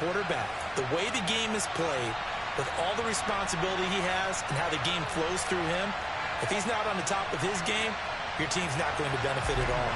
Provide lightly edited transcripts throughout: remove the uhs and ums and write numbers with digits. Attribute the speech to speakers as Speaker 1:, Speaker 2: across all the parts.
Speaker 1: Quarterback, the way the game is played, with all the responsibility he has and how the game flows through him, if he's not on the top of his game, your team's not going to benefit at all.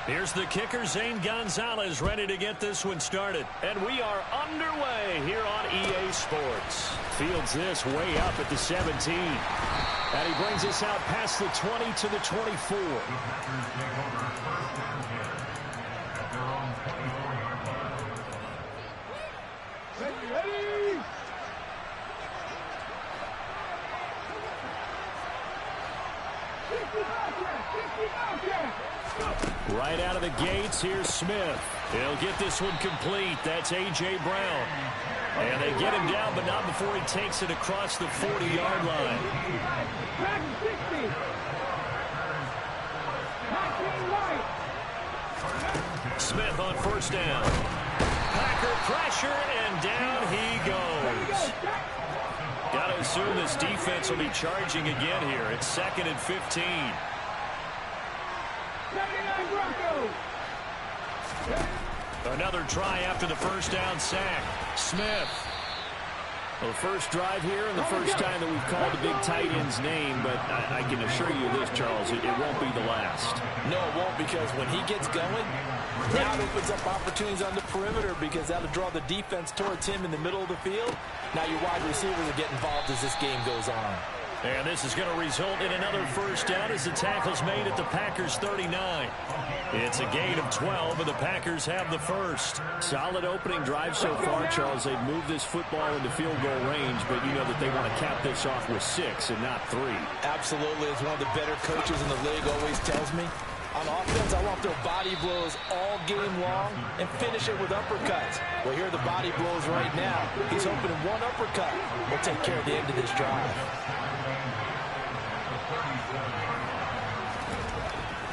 Speaker 2: Here's the kicker, Zane Gonzalez, ready to get this one started. And we are underway here on EA Sports. Fields this way up at the 17. And he brings us out past the 20 to the 24. Right out of the gates, here's Smith. He'll get this one complete. That's A.J. Brown. And they get him down, but not before he takes it across the 40-yard line. Smith on first down. Packer pressure, and down he goes. Got to assume this defense will be charging again here. It's 2nd and 15. Another try after the first down sack. Smith. Well, the first drive here and the first time that we've called the big tight end's name, but I can assure you this, Charles, it won't be the last.
Speaker 1: No, it won't, because when he gets going, now it opens up opportunities on the perimeter, because that'll draw the defense towards him in the middle of the field. Now your wide receivers will get involved as this game goes on.
Speaker 2: And this is going to result in another first down as the tackle's made at the Packers' 39. It's a gain of 12, and the Packers have the first. Solid opening drive so far, Charles. They've moved this football into field goal range, but you know that they want to cap this off with 6 and not 3.
Speaker 1: Absolutely. As one of the better coaches in the league always tells me, on offense, I want their body blows all game long and finish it with uppercuts. Well, here are the body blows right now. He's hoping one uppercut will take care of the end of this drive.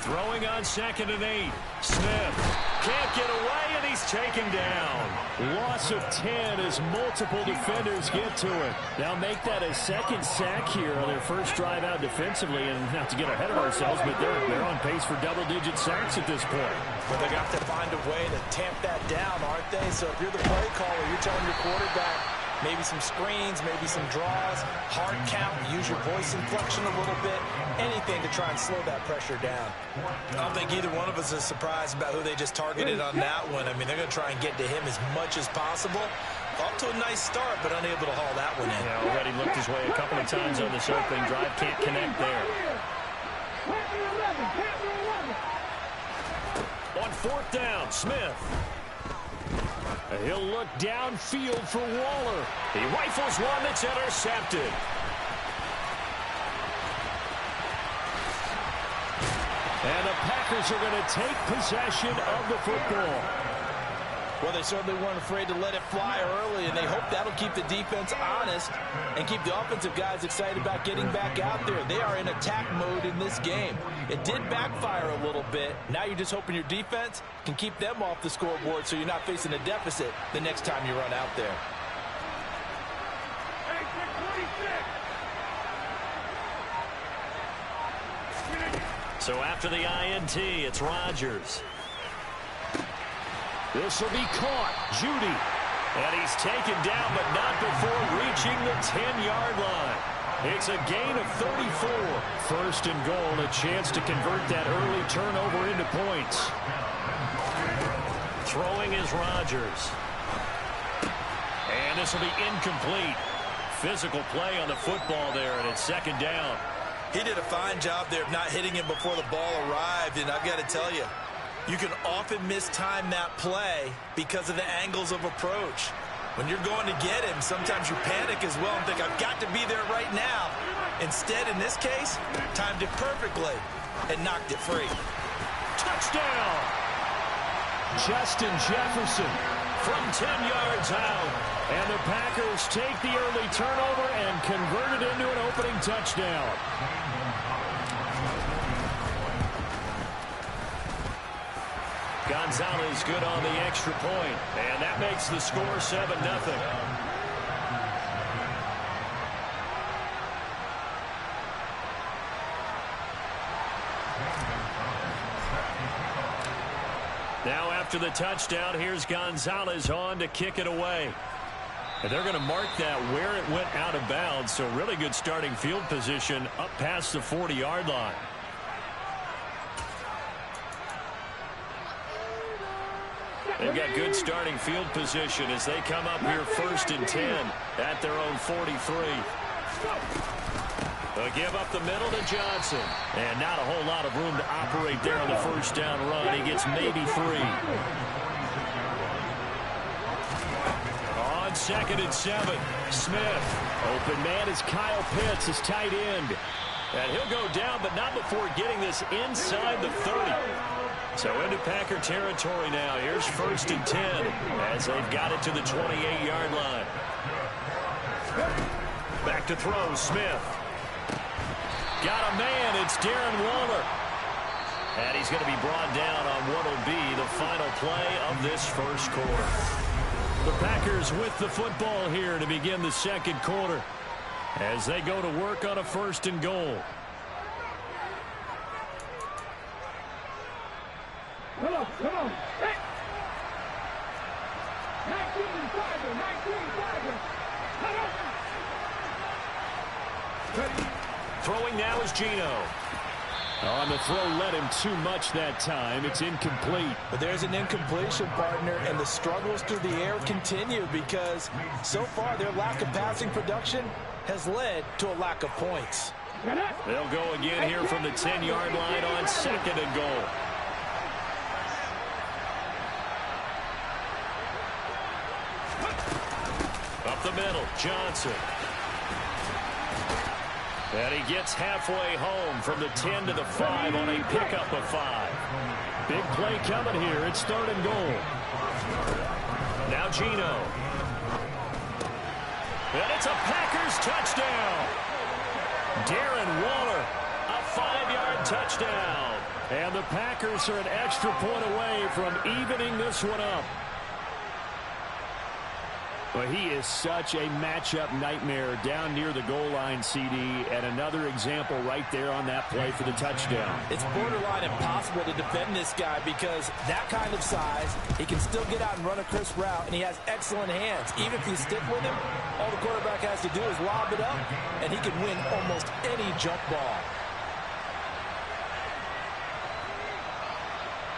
Speaker 2: Throwing on 2nd and 8. Smith can't get away, and he's taken down. Loss of 10 as multiple defenders get to it. Now make that a second sack here on their first drive out defensively, and not to get ahead of ourselves, but they're on pace for double-digit sacks at this point.
Speaker 1: Well, they got to find a way to tamp that down, aren't they? So if you're the play caller, you're telling your quarterback, maybe some screens, maybe some draws, hard count, use your voice inflection a little bit, anything to try and slow that pressure down. I don't think either one of us is surprised about who they just targeted on that one. I mean, they're going to try and get to him as much as possible. Off to a nice start, but unable to haul that one in.
Speaker 2: Yeah, already looked his way a couple of times on this opening drive. Can't connect there. On 4th down, Smith. He'll look downfield for Waller. He rifles one that's intercepted. And the Packers are going to take possession of the football.
Speaker 1: Well, they certainly weren't afraid to let it fly early, and they hope that'll keep the defense honest and keep the offensive guys excited about getting back out there. They are in attack mode in this game. It did backfire a little bit. Now you're just hoping your defense can keep them off the scoreboard so you're not facing a deficit the next time you run out there.
Speaker 2: So after the INT, it's Rodgers. This will be caught. Judy. And he's taken down, but not before reaching the 10-yard line. It's a gain of 34. 1st and goal, a chance to convert that early turnover into points. Throwing is Rodgers. And this will be incomplete. Physical play on the football there, and it's 2nd down.
Speaker 1: He did a fine job there of not hitting him before the ball arrived, and I've got to tell you, you can often mistime that play because of the angles of approach. When you're going to get him, sometimes you panic as well and think, I've got to be there right now. Instead, in this case, timed it perfectly and knocked it free.
Speaker 2: Touchdown! Justin Jefferson from 10 yards out. And the Packers take the early turnover and convert it into an opening touchdown. Gonzalez good on the extra point, and that makes the score 7-0. Now after the touchdown, here's Gonzalez on to kick it away. And they're going to mark that where it went out of bounds, so really good starting field position up past the 40-yard line. They've got good starting field position as they come up here 1st and 10 at their own 43. They'll give up the middle to Johnson. And not a whole lot of room to operate there on the first down run. He gets maybe 3. On 2nd and 7, Smith. Open man is Kyle Pitts, his tight end. And he'll go down, but not before getting this inside the 30. So into Packer territory now. Here's 1st and 10 as they've got it to the 28-yard line. Back to throw, Smith. Got a man, it's Darren Waller. And he's going to be brought down on what will be the final play of this first quarter. The Packers with the football here to begin the second quarter as they go to work on a 1st and goal.
Speaker 3: Come on. 19
Speaker 2: Throwing now is Geno. On the throw led him too much that time. It's incomplete.
Speaker 1: But there's an incompletion, partner, and the struggles through the air continue because so far their lack of passing production has led to a lack of points.
Speaker 2: They'll go again here from the 10-yard line on 2nd and goal. Up the middle, Johnson. And he gets halfway home from the 10 to the 5 on a pickup of 5. Big play coming here. It's 3rd and goal. Now Geno. And it's a Packers touchdown. Darren Waller, a 5-yard touchdown. And the Packers are an extra point away from evening this one up. Well, he is such a matchup nightmare down near the goal line, CD, and another example right there on that play for the touchdown.
Speaker 1: It's borderline impossible to defend this guy because that kind of size, he can still get out and run a crisp route, and he has excellent hands. Even if you stick with him, all the quarterback has to do is lob it up, and he can win almost any jump ball.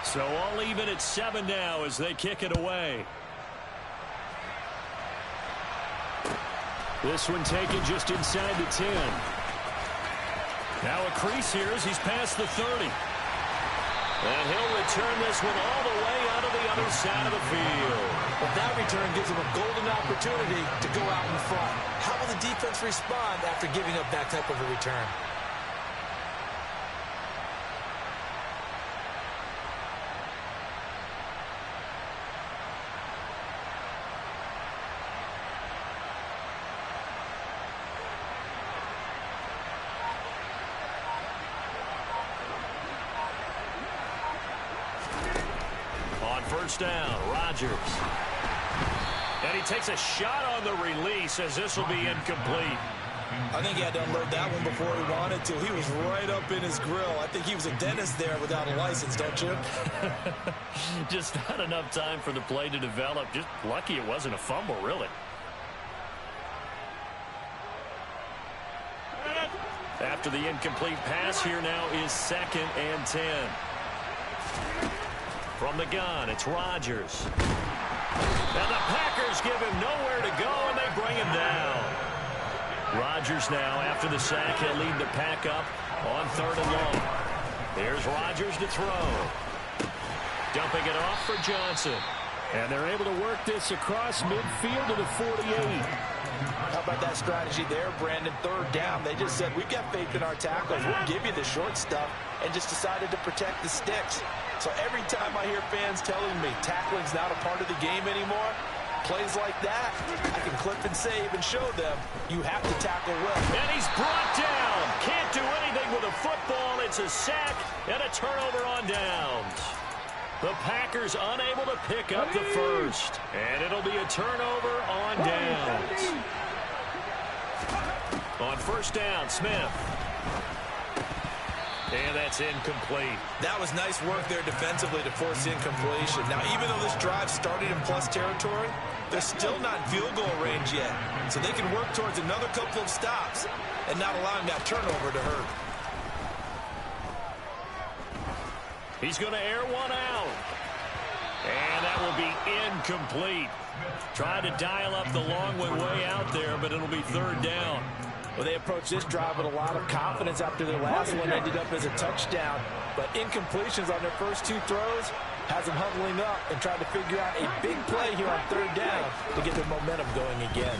Speaker 2: So all even at 7 now as they kick it away. This one taken just inside the 10. Now a crease here as he's past the 30. And he'll return this one all the way out of the other side of the field.
Speaker 1: Well, that return gives him a golden opportunity to go out in front. How will the defense respond after giving up that type of a return?
Speaker 2: First down, Rodgers. And he takes a shot on the release as this will be incomplete.
Speaker 1: I think he had to unload that one before he wanted to. He was right up in his grill. I think he was a dentist there without a license, don't you?
Speaker 2: Just not enough time for the play to develop. Just lucky it wasn't a fumble, really. After the incomplete pass, here now is 2nd and 10. From the gun, it's Rodgers. And the Packers give him nowhere to go, and they bring him down. Rodgers now, after the sack, he'll lead the pack up on 3rd and long. Here's Rodgers to throw. Dumping it off for Johnson. And they're able to work this across midfield to the 48.
Speaker 1: How about that strategy there, Brandon? 3rd down. They just said, we've got faith in our tackles. We'll give you the short stuff, and just decided to protect the sticks. So every time I hear fans telling me tackling's not a part of the game anymore, plays like that, I can clip and save and show them you have to tackle well.
Speaker 2: And he's brought down. Can't do anything with a football. It's a sack and a turnover on downs. The Packers unable to pick up the first. And it'll be a turnover on downs. On 1st down, Smith. And that's incomplete.
Speaker 1: That was nice work there defensively to force incompletion. Now, even though this drive started in plus territory, they're still not in field goal range yet. So they can work towards another couple of stops and not allowing that turnover to hurt.
Speaker 2: He's going to air one out. And that will be incomplete. Trying to dial up the long way out there, but it'll be third down.
Speaker 1: Well, they approached this drive with a lot of confidence after their last one ended up as a touchdown. But incompletions on their first two throws has them huddling up and trying to figure out a big play here on third down to get their momentum going again.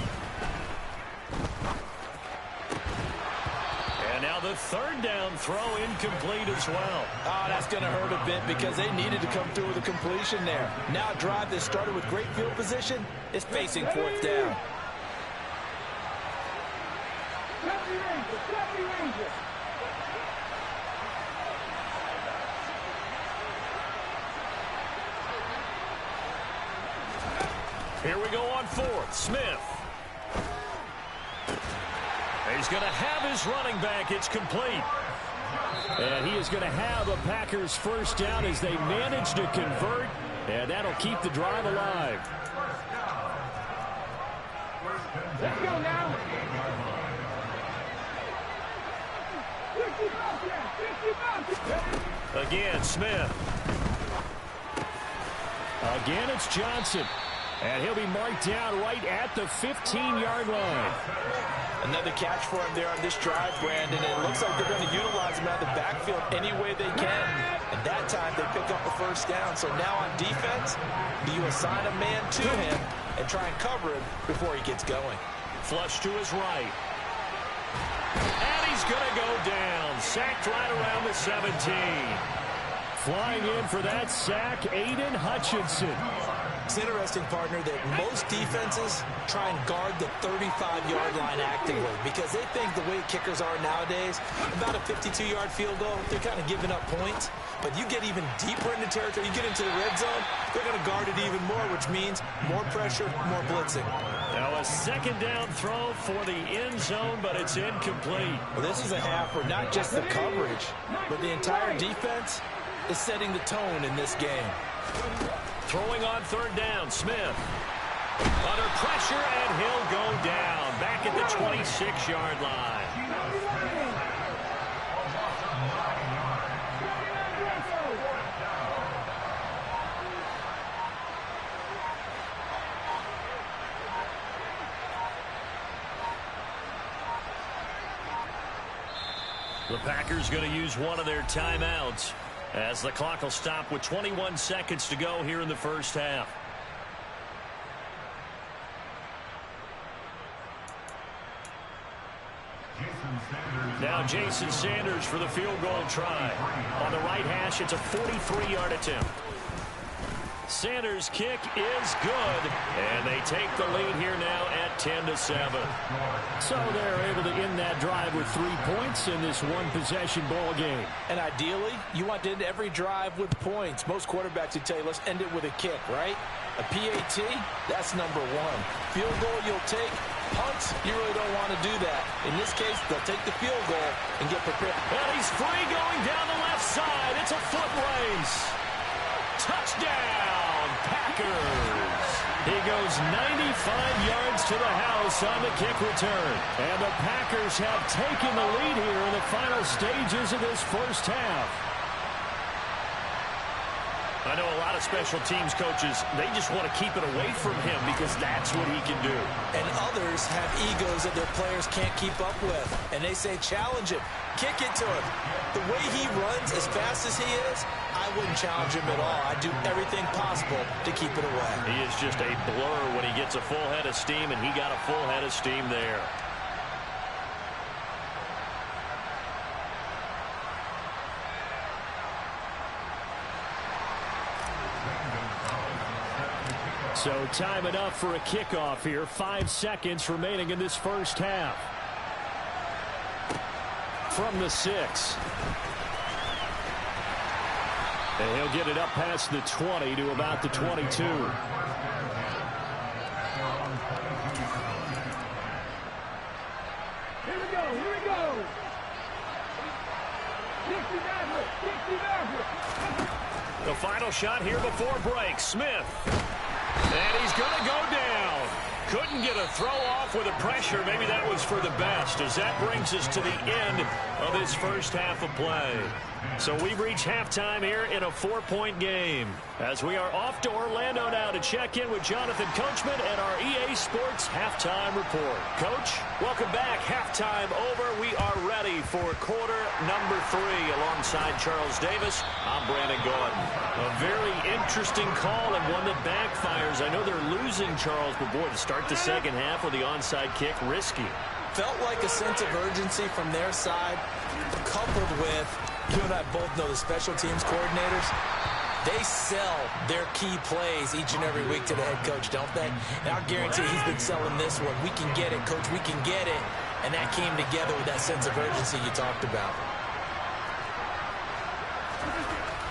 Speaker 2: And now the third down throw incomplete as well.
Speaker 1: Oh, that's going to hurt a bit because they needed to come through with a completion there. Now a drive that started with great field position is facing fourth down.
Speaker 2: Here we go on fourth. Smith. He's going to have his running back. It's complete. And he is going to have a Packers first down as they manage to convert. And that'll keep the drive alive.
Speaker 3: Let's go now.
Speaker 2: Again, Smith. Again, it's Johnson. And he'll be marked down right at the 15-yard line.
Speaker 1: Another catch for him there on this drive, Brandon. And it looks like they're going to utilize him out of the backfield any way they can. And that time they pick up the first down. So now on defense, do you assign a man to him and try and cover him before he gets going?
Speaker 2: Flush to his right. And he's going to go down. Sacked right around the 17. Flying in for that sack, Aiden Hutchinson.
Speaker 1: It's interesting, partner, that most defenses try and guard the 35-yard line actively because they think the way kickers are nowadays, about a 52-yard field goal, they're kind of giving up points. But you get even deeper into territory, you get into the red zone, they're going to guard it even more, which means more pressure, more blitzing.
Speaker 2: Now a second down throw for the end zone, but it's incomplete.
Speaker 1: Well, this is a half where not just the coverage, but the entire defense is setting the tone in this game.
Speaker 2: Throwing on third down, Smith. Under pressure, and he'll go down. Back at the 26-yard line. The Packers going to use one of their timeouts, as the clock will stop with 21 seconds to go here in the first half. Now Jason Sanders for the field goal try. On the right hash, it's a 43-yard attempt. Sanders' kick is good, and they take the lead here now at 10-7. So they're able to end that drive with 3 points in this one-possession ball game.
Speaker 1: And ideally, you want to end every drive with points. Most quarterbacks would tell you, let's end it with a kick, right? A PAT, that's number one. Field goal you'll take. Punts, you really don't want to do that. In this case, they'll take the field goal and get prepared.
Speaker 2: And he's free going down the left side. It's a foot race. Touchdown, Packers. He goes 95 yards to the house on the kick return. And the Packers have taken the lead here in the final stages of this first half. I know a lot of special teams coaches, they just want to keep it away from him because that's what he can do.
Speaker 1: And others have egos that their players can't keep up with. And they say, challenge him, kick it to him. The way he runs as fast as he is, I wouldn't challenge him at all. I'd do everything possible to keep it away.
Speaker 2: He is just a blur when he gets a full head of steam, and he got a full head of steam there. So time enough for a kickoff here. 5 seconds remaining in this first half. From the 6. And he'll get it up past the 20 to about the 22.
Speaker 3: Here we go.
Speaker 2: The final shot here before break. Smith. And he's going to go down. Couldn't get a throw off with the pressure. Maybe that was for the best, as that brings us to the end of this first half of play. So we've reached halftime here in a 4-point game, as we are off to Orlando now to check in with Jonathan Coachman and our EA Sports Halftime Report. Coach, welcome back. Halftime over. We are ready for quarter number 3 alongside Charles Davis. I'm Brandon Gordon. A very interesting call and one that backfires. I know they're losing, Charles, but boy, to start the second half with the onside kick, risky.
Speaker 1: Felt like a sense of urgency from their side, coupled with, you and I both know the special teams coordinators, they sell their key plays each and every week to the head coach, don't they? And I guarantee he's been selling this one. We can get it, coach, we can get it. And that came together with that sense of urgency you talked about.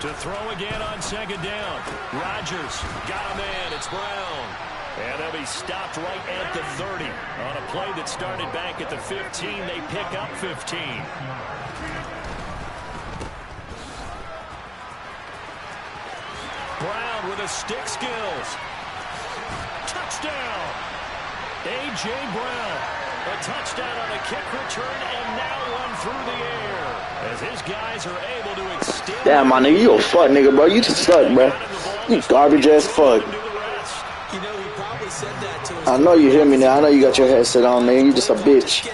Speaker 2: To throw again on second down. Rodgers got a man. It's Brown. And they'll be stopped right at the 30. On a play that started back at the 15, they pick up 15. Brown with the stick skills. Touchdown. A.J. Brown. A touchdown on a kick return and now one through the air. As his guys are able to extend.
Speaker 4: Damn, my nigga, you a fuck nigga, bro. You just suck, bro. You garbage ass fuck.
Speaker 1: You know, he probably said that to us.
Speaker 4: I know you hear me now. I know you got your headset on, nigga. You just a bitch.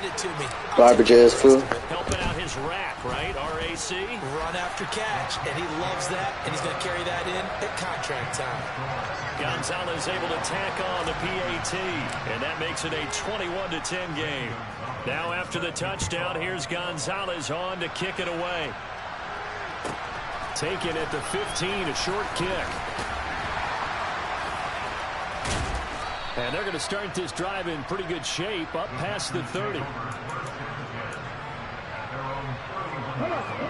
Speaker 4: Garbage ass fool.
Speaker 2: Helping out his rack, right? RAC.
Speaker 1: Run after catch, and he loves that, and he's going to carry that in at contract time.
Speaker 2: Gonzalez able to tack on the PAT, and that makes it a 21-10 game. Now after the touchdown, here's Gonzalez on to kick it away. Taken at the 15, a short kick. And they're going to start this drive in pretty good shape, up past the 30.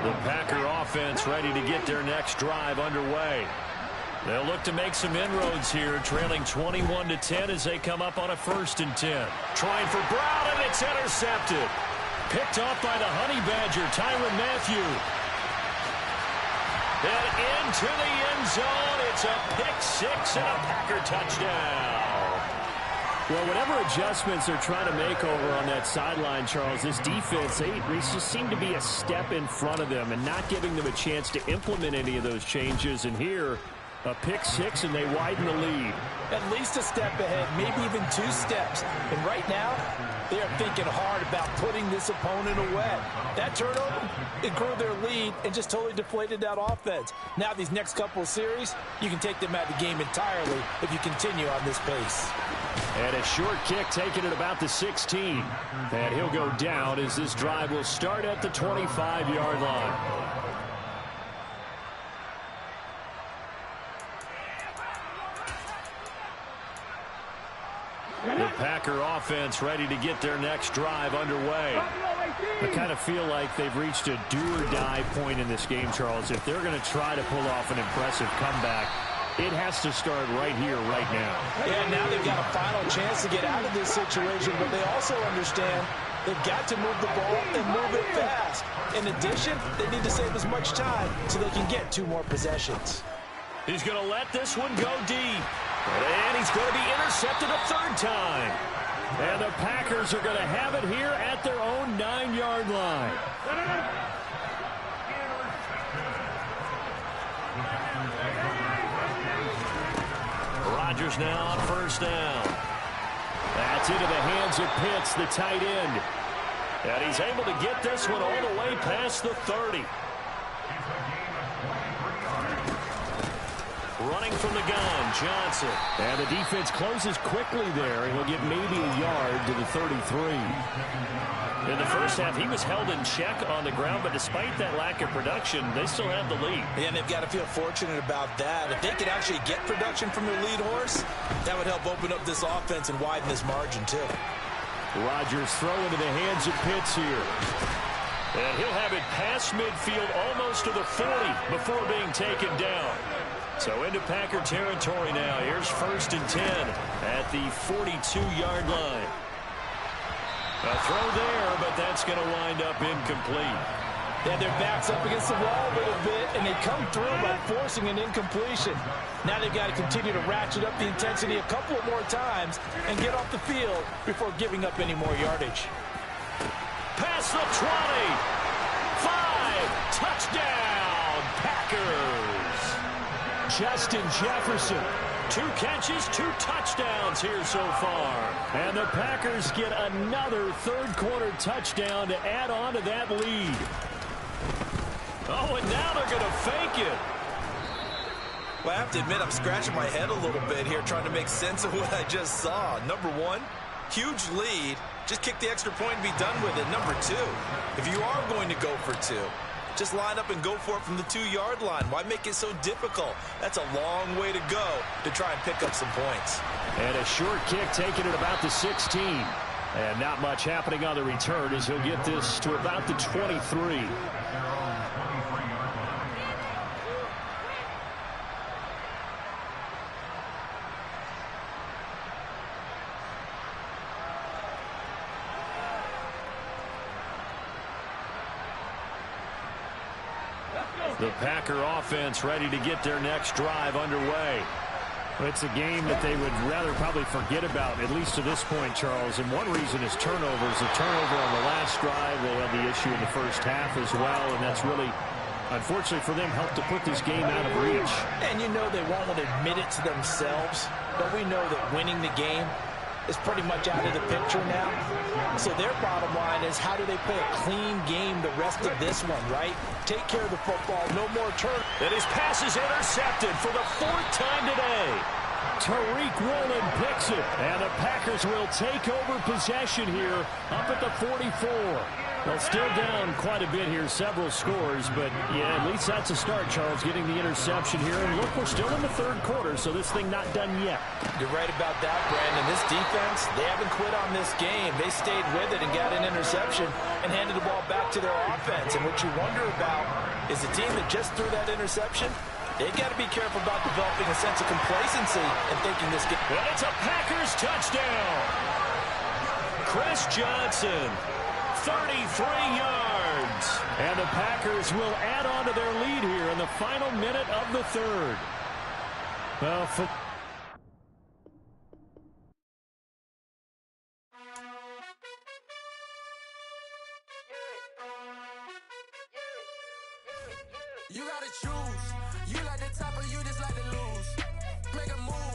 Speaker 2: The Packer offense ready to get their next drive underway. They'll look to make some inroads here, trailing 21-10 as they come up on a 1st and 10. Trying for Brown, and it's intercepted. Picked off by the Honey Badger, Tyrann Mathieu. And into the end zone. It's a pick 6 and a Packer touchdown. Well, whatever adjustments they're trying to make over on that sideline, Charles, this defense, they just seem to be a step in front of them and not giving them a chance to implement any of those changes. And here, a pick 6, and they widen the lead.
Speaker 1: At least a step ahead, maybe even 2 steps. And right now, they are thinking hard about putting this opponent away. That turnover, it grew their lead and just totally deflated that offense. Now these next couple of series, you can take them out of the game entirely if you continue on this pace.
Speaker 2: And a short kick taken at about the 16. And he'll go down as this drive will start at the 25-yard line. The Packer offense ready to get their next drive underway. I kind of feel like they've reached a do-or-die point in this game, Charles. If they're going to try to pull off an impressive comeback, it has to start right here, right now.
Speaker 1: Yeah, now they've got a final chance to get out of this situation, but they also understand they've got to move the ball and move it fast. In addition, they need to save as much time so they can get 2 more possessions.
Speaker 2: He's going to let this one go deep. And he's going to be intercepted a 3rd time. And the Packers are going to have it here at their own 9-yard line. Rodgers now on 1st down. That's into the hands of Pitts, the tight end. And he's able to get this one all the way past the 30. Running from the gun, Johnson. And the defense closes quickly there, and he'll get maybe a yard to the 33. In the first half, he was held in check on the ground, but despite that lack of production, they still have the lead.
Speaker 1: Yeah, and they've got to feel fortunate about that. If they could actually get production from their lead horse, that would help open up this offense and widen this margin, too.
Speaker 2: Rodgers throw into the hands of Pitts here. And he'll have it past midfield almost to the 40 before being taken down. So into Packer territory now. Here's 1st and 10 at the 42-yard line. A throw there, but that's going to wind up incomplete.
Speaker 1: They had their backs up against the wall a little bit, and they come through by forcing an incompletion. Now they've got to continue to ratchet up the intensity a couple of more times and get off the field before giving up any more yardage.
Speaker 2: Past the 20. 5. Touchdown, Packers. Justin Jefferson. 2 catches, 2 touchdowns here so far. And the Packers get another third-quarter touchdown to add on to that lead. Oh, and now they're going to fake it.
Speaker 1: Well, I have to admit, I'm scratching my head a little bit here trying to make sense of what I just saw. Number one, huge lead. Just kick the extra point and be done with it. Number two, if you are going to go for 2, just line up and go for it from the 2-yard line. Why make it so difficult? That's a long way to go to try and pick up some points.
Speaker 2: And a short kick taken at about the 16. And not much happening on the return as he'll get this to about the 23. The Packer offense ready to get their next drive underway. It's a game that they would rather probably forget about, at least to this point, Charles. And one reason is turnovers. A turnover on the last drive. They had the issue in the first half as well, and that's really, unfortunately for them, helped to put this game out of reach.
Speaker 1: And you know they won't admit it to themselves, but we know that winning the game is pretty much out of the picture now. So their bottom line is, how do they play a clean game the rest of this one, right? Take care of the football, no more turn.
Speaker 2: And his pass is intercepted for the 4th time today. Tariq Woolen picks it, and the Packers will take over possession here up at the 44. Well, still down quite a bit here, several scores, but yeah, at least that's a start, Charles, getting the interception here. And look, we're still in the 3rd quarter, so this thing not done yet.
Speaker 1: You're right about that, Brandon. This defense, they haven't quit on this game. They stayed with it and got an interception and handed the ball back to their offense. And what you wonder about is the team that just threw that interception, they've got to be careful about developing a sense of complacency and thinking this game.
Speaker 2: And it's a Packers touchdown. Chris Johnson. 33 yards. And the Packers will add on to their lead here in the final minute of the 3rd. Well,
Speaker 5: you gotta choose. You like the top or you just like to lose. Make a move.